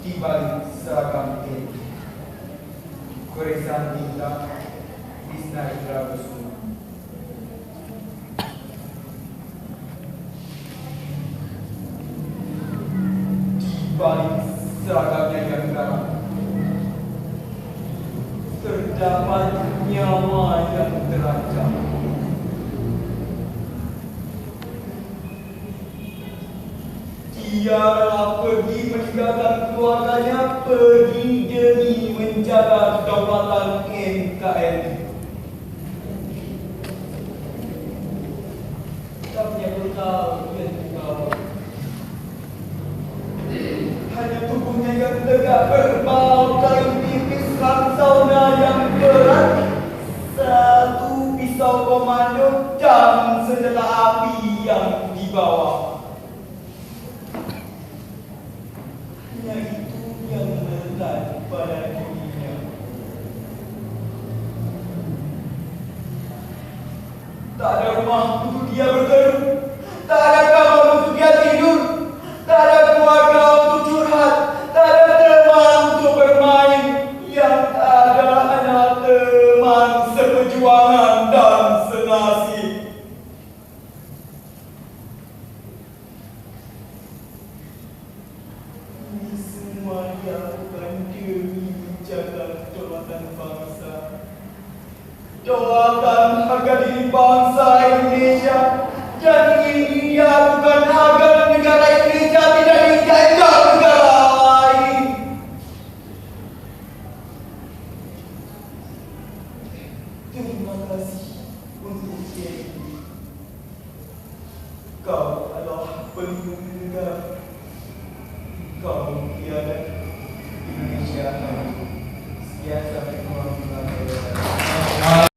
di balik seragam ini. Goresan bintang Bisna Indra Kusuma. Di balik seragamnya yang garang terdapat nyawa yang terancam. Dia rela pergi meninggalkan keluarganya, pergi demi menjaga kedaulatan NKRI. Tapi aku tahu dia tahu. Hanya tubuhnya yang tegak berbau kayu tipis sauna yang berat, satu pisau komando dan senjata api yang dibawa. Hanya itu yang melekat pada dirinya. Tak ada rumah untuk dia berteduh, tak ada kamar untuk dia tidur, tak ada keluarga untuk curhat, tak ada teman untuk bermain. Yang ada hanya teman seperjuangan dan senasib. Ini semua dilakukan demi menjaga kedaulatan bangsa, kedaulatan harga diri bangsa Indonesia. Dan ini dia bukan agar negara Indonesia tidak dijajah negara lain. Terima kasih untuk ini. Kau adalah pelindung negara. Kau tiada Indonesia. Sekian sampai